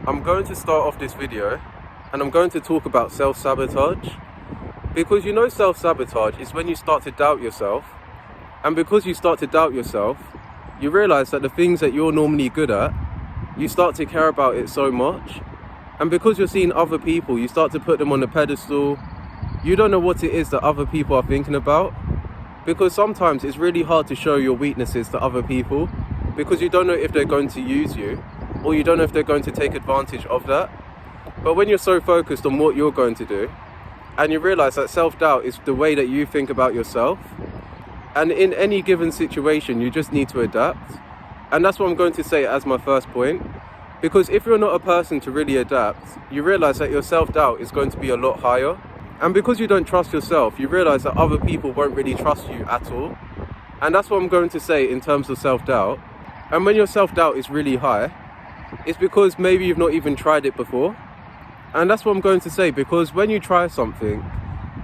I'm going to start off this video and I'm going to talk about self-sabotage, because self-sabotage is when you start to doubt yourself, and because you start to doubt yourself, you realize that the things that you're normally good at, you start to care about it so much, and because you're seeing other people, you start to put them on a pedestal. You don't know what it is that other people are thinking about, because sometimes it's really hard to show your weaknesses to other people, because you don't know if they're going to use you, or you don't know if they're going to take advantage of that. But when you're so focused on what you're going to do, and you realize that self-doubt is the way that you think about yourself, and in any given situation you just need to adapt. And that's what I'm going to say as my first point, because if you're not a person to really adapt, you realize that your self-doubt is going to be a lot higher. And because you don't trust yourself, you realize that other people won't really trust you at all. And that's what I'm going to say in terms of self-doubt. And when your self-doubt is really high, it's because maybe you've not even tried it before. And that's what I'm going to say, because when you try something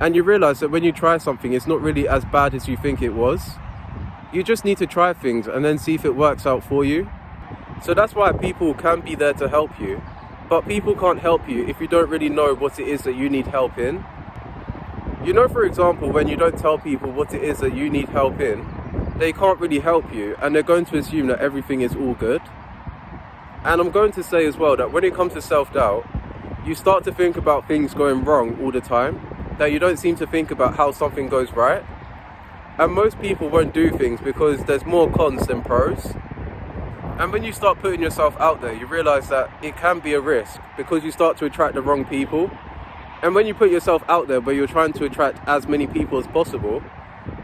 and you realize that when you try something it's not really as bad as you think it was, you just need to try things and then see if it works out for you. So that's why people can be there to help you, but people can't help you if you don't really know what it is that you need help in. For example, when you don't tell people what it is that you need help in, they can't really help you, and they're going to assume that everything is all good. And I'm going to say as well that when it comes to self-doubt, you start to think about things going wrong all the time, that you don't seem to think about how something goes right. And most people won't do things because there's more cons than pros. And when you start putting yourself out there, you realize that it can be a risk, because you start to attract the wrong people. And when you put yourself out there where you're trying to attract as many people as possible,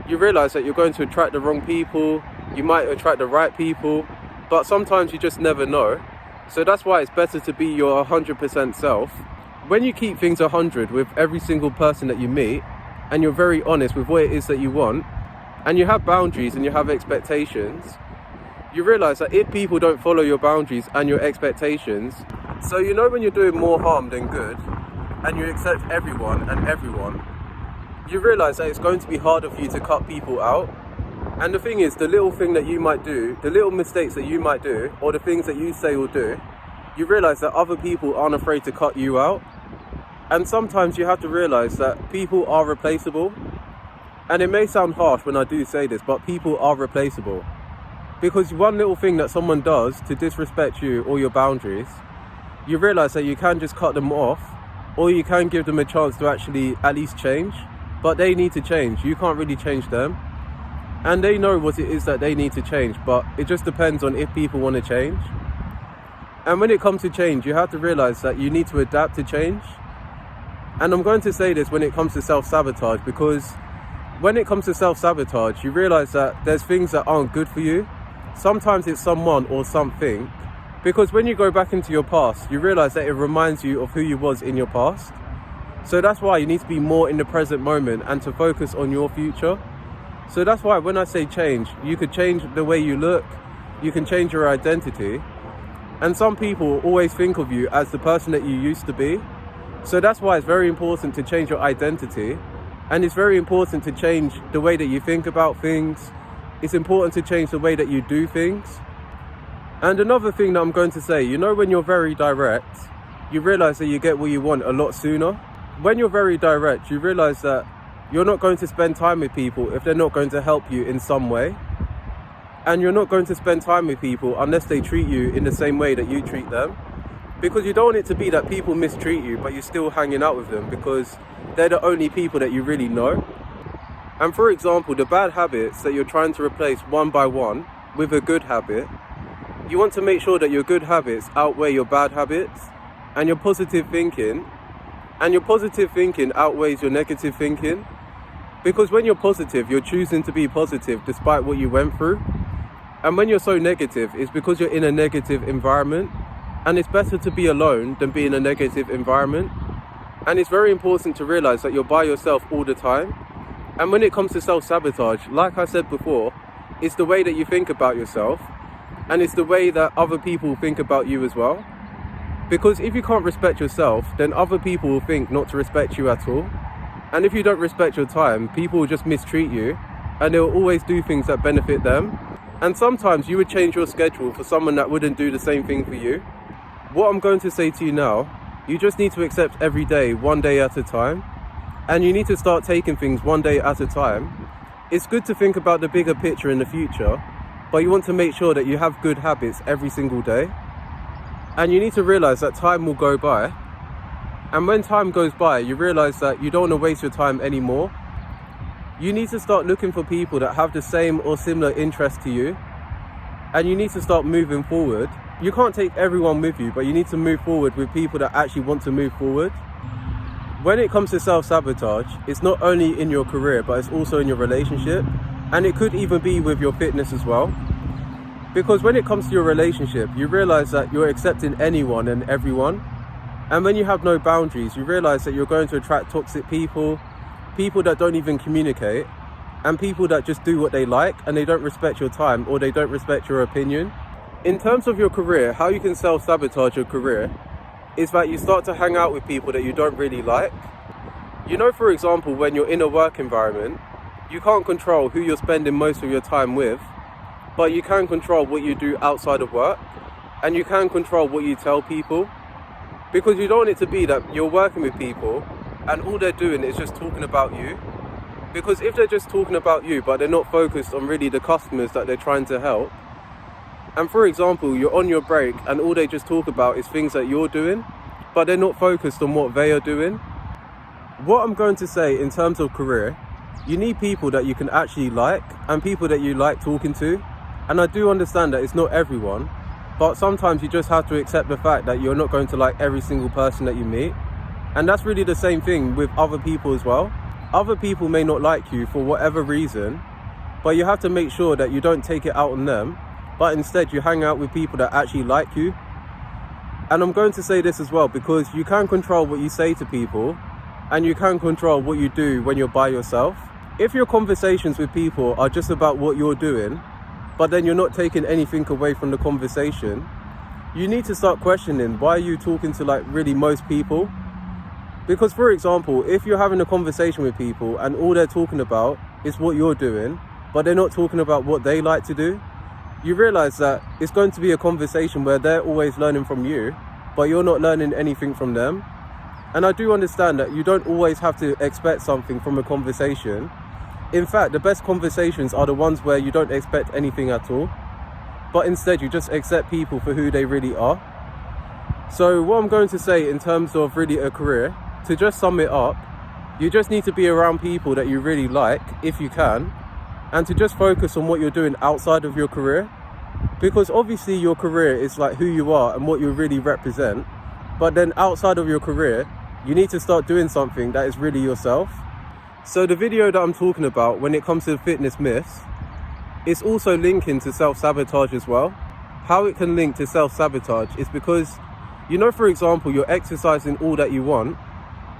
you realize that you're going to attract the wrong people. You might attract the right people, but sometimes you just never know. So that's why it's better to be your 100% self. When you keep things 100 with every single person that you meet, and you're very honest with what it is that you want, and you have boundaries and you have expectations, you realize that if people don't follow your boundaries and your expectations, so when you're doing more harm than good, and you accept everyone, you realize that it's going to be harder for you to cut people out. And the thing is, the little thing that you might do, the little mistakes that you might do, or the things that you say or do, you realize that other people aren't afraid to cut you out. And sometimes you have to realize that people are replaceable. And it may sound harsh when I do say this, but people are replaceable. Because one little thing that someone does to disrespect you or your boundaries, you realize that you can just cut them off, or you can give them a chance to actually at least change. But they need to change. You can't really change them. And they know what it is that they need to change, but it just depends on if people want to change. And when it comes to change, you have to realize that you need to adapt to change. And I'm going to say this when it comes to self-sabotage, because when it comes to self-sabotage, you realize that there's things that aren't good for you. Sometimes it's someone or something, because when you go back into your past, you realize that it reminds you of who you was in your past. So that's why you need to be more in the present moment and to focus on your future. So that's why when I say change, you could change the way you look, you can change your identity. And some people always think of you as the person that you used to be. So that's why it's very important to change your identity. And it's very important to change the way that you think about things. It's important to change the way that you do things. And another thing that I'm going to say, when you're very direct, you realize that you get what you want a lot sooner. When you're very direct, you realize that you're not going to spend time with people if they're not going to help you in some way. And you're not going to spend time with people unless they treat you in the same way that you treat them. Because you don't want it to be that people mistreat you, but you're still hanging out with them because they're the only people that you really know. And for example, the bad habits that you're trying to replace one by one with a good habit, you want to make sure that your good habits outweigh your bad habits, and your positive thinking outweighs your negative thinking. Because when you're positive, you're choosing to be positive despite what you went through. And when you're so negative, it's because you're in a negative environment. And it's better to be alone than be in a negative environment. And it's very important to realize that you're by yourself all the time. And when it comes to self-sabotage, like I said before, it's the way that you think about yourself. And it's the way that other people think about you as well. Because if you can't respect yourself, then other people will think not to respect you at all. And if you don't respect your time, people will just mistreat you, and they'll always do things that benefit them. And sometimes you would change your schedule for someone that wouldn't do the same thing for you. What I'm going to say to you now, you just need to accept every day, one day at a time. And you need to start taking things one day at a time. It's good to think about the bigger picture in the future, but you want to make sure that you have good habits every single day. And you need to realize that time will go by. And when time goes by, you realize that you don't want to waste your time anymore. You need to start looking for people that have the same or similar interests to you. And you need to start moving forward. You can't take everyone with you, but you need to move forward with people that actually want to move forward. When it comes to self-sabotage, it's not only in your career, but it's also in your relationship. And it could even be with your fitness as well. Because when it comes to your relationship, you realize that you're accepting anyone and everyone. And when you have no boundaries, you realize that you're going to attract toxic people, people that don't even communicate, and people that just do what they like and they don't respect your time or they don't respect your opinion. In terms of your career, how you can self-sabotage your career is that you start to hang out with people that you don't really like. You know, for example, when you're in a work environment, you can't control who you're spending most of your time with, but you can control what you do outside of work, and you can control what you tell people. Because you don't want it to be that you're working with people and all they're doing is just talking about you. Because if they're just talking about you but they're not focused on really the customers that they're trying to help, and for example, you're on your break and all they just talk about is things that you're doing, but they're not focused on what they are doing. What I'm going to say in terms of career, you need people that you can actually like and people that you like talking to. And I do understand that it's not everyone, but sometimes you just have to accept the fact that you're not going to like every single person that you meet. And that's really the same thing with other people as well. Other people may not like you for whatever reason, but you have to make sure that you don't take it out on them, but instead you hang out with people that actually like you. And I'm going to say this as well, because you can control what you say to people and you can control what you do when you're by yourself. If your conversations with people are just about what you're doing, but then you're not taking anything away from the conversation, you need to start questioning, why are you talking to like really most people? Because for example, if you're having a conversation with people and all they're talking about is what you're doing, but they're not talking about what they like to do, you realize that it's going to be a conversation where they're always learning from you, but you're not learning anything from them. And I do understand that you don't always have to expect something from a conversation. In fact, the best conversations are the ones where you don't expect anything at all, but instead you just accept people for who they really are. So what I'm going to say in terms of really a career, to just sum it up, you just need to be around people that you really like, if you can, and to just focus on what you're doing outside of your career. Because obviously your career is like who you are and what you really represent, but then outside of your career, you need to start doing something that is really yourself. So the video that I'm talking about when it comes to fitness myths, it's also linking to self-sabotage as well. How it can link to self-sabotage is because, you know, for example, you're exercising all that you want,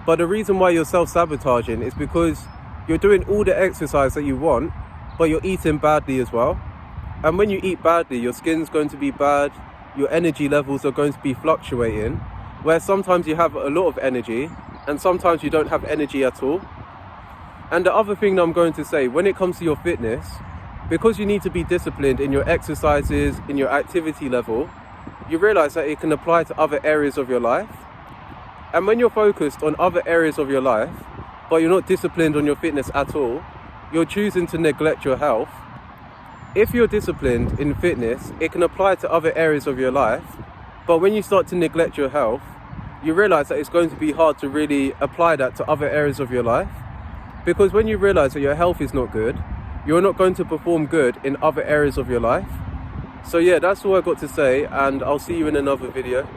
but the reason why you're self-sabotaging is because you're doing all the exercise that you want, but you're eating badly as well. And when you eat badly, your skin's going to be bad, your energy levels are going to be fluctuating, where sometimes you have a lot of energy and sometimes you don't have energy at all. And the other thing that I'm going to say, when it comes to your fitness, because you need to be disciplined in your exercises, in your activity level, you realize that it can apply to other areas of your life. And when you're focused on other areas of your life, but you're not disciplined on your fitness at all, you're choosing to neglect your health. If you're disciplined in fitness, it can apply to other areas of your life, but when you start to neglect your health, you realize that it's going to be hard to really apply that to other areas of your life. Because when you realize that your health is not good, you're not going to perform good in other areas of your life. So yeah, that's all I got to say, and I'll see you in another video.